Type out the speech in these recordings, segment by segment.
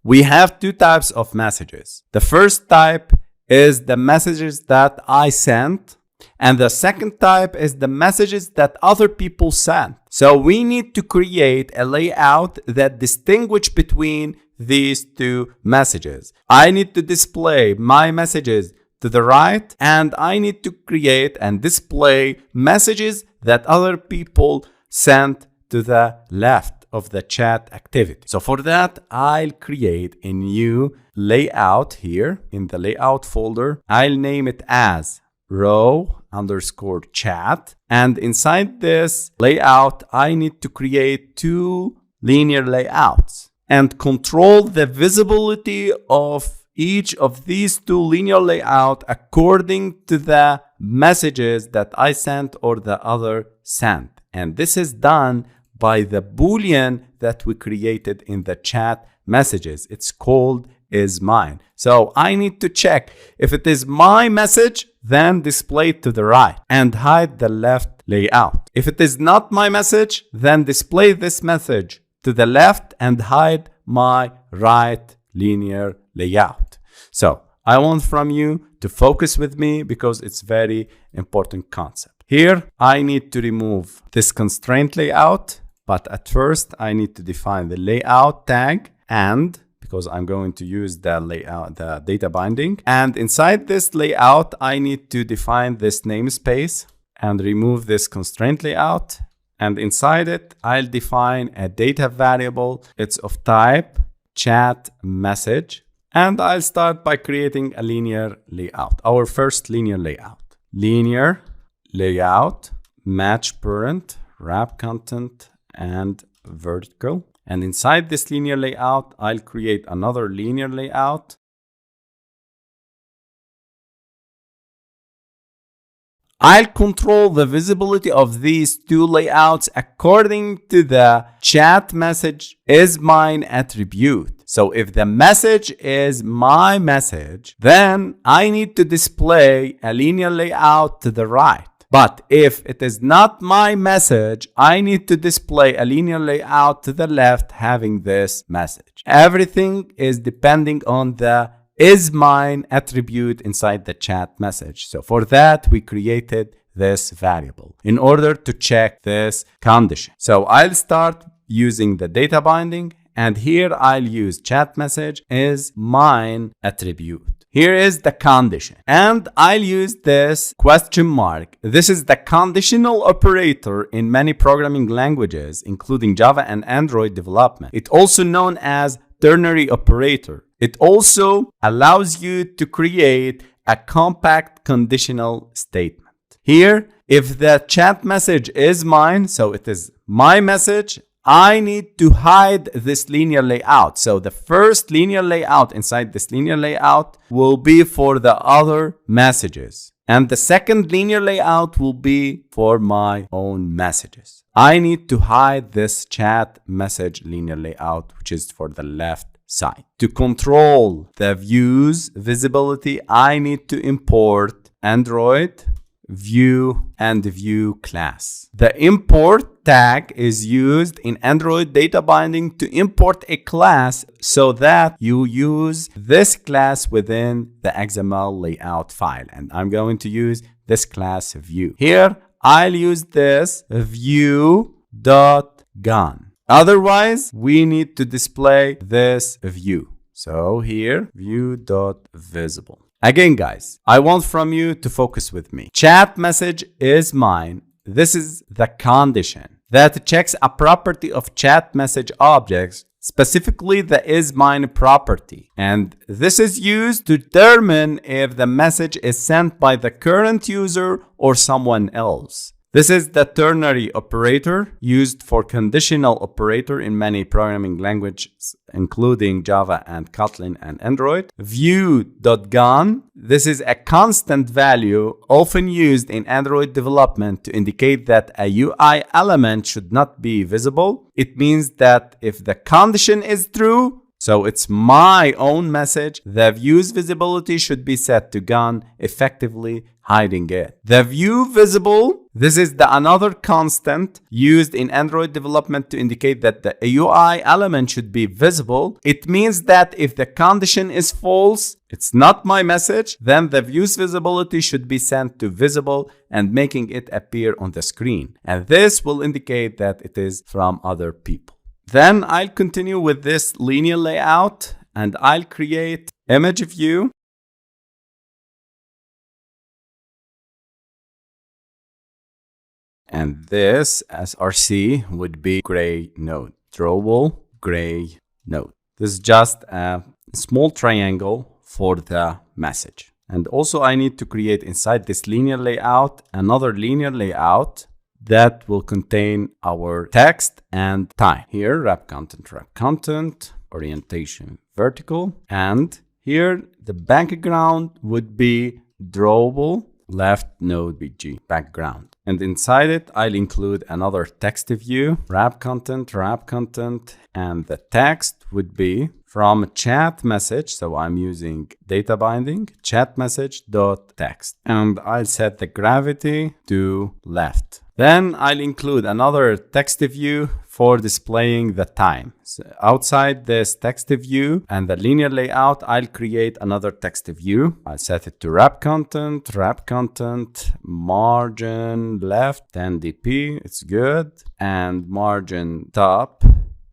we have two types of messages. The first type is the messages that I sent, and the second type is the messages that other people sent. So we need to create a layout that distinguishes between these two messages. I need to display my messages to the right, and I need to create and display messages that other people sent to the left of the chat activity. So for that, I'll create a new layout here in the layout folder. I'll name it as row_chat. And inside this layout, I need to create two linear layouts and control the visibility of each of these two linear layouts according to the messages that I sent or the other sent. And this is done by the Boolean that we created in the chat messages. It's called isMine. So I need to check if it is my message, then display it to the right and hide the left layout. If it is not my message, then display this message to the left and hide my right linear layout. So I want from you to focus with me because it's very important concept. Here, I need to remove this constraint layout, but at first I need to define the layout tag, and because I'm going to use the layout, the data binding, and inside this layout, I need to define this namespace and remove this constraint layout. And inside it, I'll define a data variable. It's of type chat message. And I'll start by creating a linear layout, our first linear layout. Linear layout, match parent, wrap content, and vertical. And inside this linear layout, I'll create another linear layout. I'll control the visibility of these two layouts according to the chat message isMine attribute. So if the message is my message, then I need to display a linear layout to the right. But if it is not my message, I need to display a linear layout to the left having this message. Everything is depending on the isMine attribute inside the chat message. So for that, we created this variable in order to check this condition. So I'll start using the data binding, and here I'll use chat message isMine attribute. Here is the condition, and I'll use this question mark. This is the conditional operator in many programming languages, including Java and Android development. It's also known as ternary operator. It also allows you to create a compact conditional statement. Here, if the chat message is mine, so it is my message, I need to hide this linear layout. So the first linear layout inside this linear layout will be for the other messages. And the second linear layout will be for my own messages. I need to hide this chat message linear layout, which is for the left side. To control the view's visibility, I need to import Android view and view class. The import tag is used in Android data binding to import a class so that you use this class within the XML layout file. And I'm going to use this class view. Here, I'll use this view.gun. Otherwise, we need to display this view. So here, view.visible. Again, guys, I want from you to focus with me. Chat message is mine. This is the condition that checks a property of chat message objects, specifically the isMine property. And this is used to determine if the message is sent by the current user or someone else. This is the ternary operator used for conditional operator in many programming languages, including Java and Kotlin and Android. View.gun. This is a constant value often used in Android development to indicate that a UI element should not be visible. It means that if the condition is true, so it's my own message, the view's visibility should be set to gun, effectively hiding it. The view visible, this is another constant used in Android development to indicate that the UI element should be visible. It means that if the condition is false, it's not my message, then the view's visibility should be sent to visible and making it appear on the screen. And this will indicate that it is from other people. Then I'll continue with this linear layout and I'll create image view. And this SRC would be gray node, drawable gray node. This is just a small triangle for the message. And also I need to create inside this linear layout another linear layout that will contain our text and time. Here, wrap content, orientation vertical, and here the background would be drawable left node BG background. And inside it, I'll include another text view, wrap content, and the text would be from chat message. So I'm using data binding, chat message dot text, and I'll set the gravity to left. Then I'll include another text view for displaying the time. So outside this text view and the linear layout, I'll create another text view. I'll set it to wrap content, margin left 10 dp, it's good, and margin top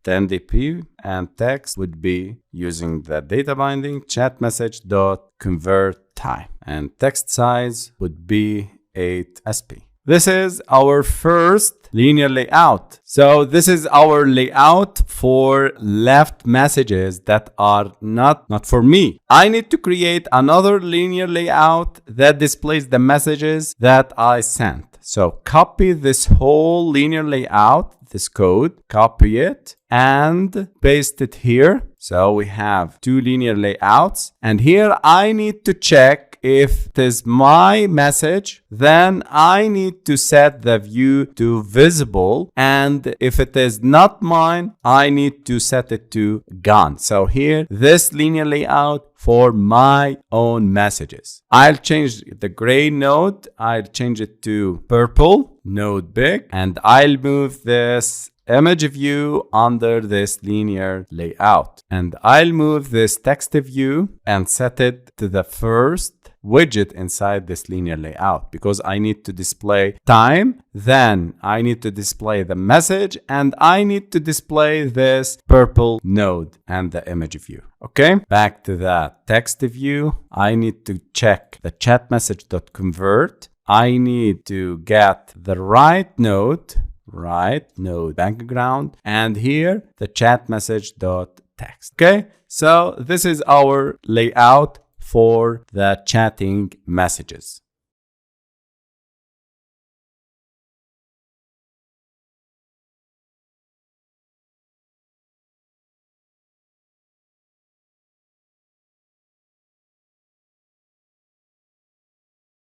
10 dp, and text would be using the data binding chat message dot convert time, and text size would be 8 sp. This is our first linear layout. So this is our layout for left messages that are not for me. I need to create another linear layout that displays the messages that I sent. So copy this whole linear layout, this code, copy it and paste it here. So we have two linear layouts, and here I need to check if it is my message, then I need to set the view to visible, and if it is not mine, I need to set it to gone. So here, this linear layout for my own messages. I'll change the gray node, I'll change it to purple, node big, and I'll move this image view under this linear layout. And I'll move this text view and set it to the first widget inside this linear layout, because I need to display time, then I need to display the message, and I need to display this purple node and the image view. Okay, back to the text view. I need to check the chat message.convert. I need to get the right node background, and here the chat message.text. Okay, so this is our layout for the chatting messages.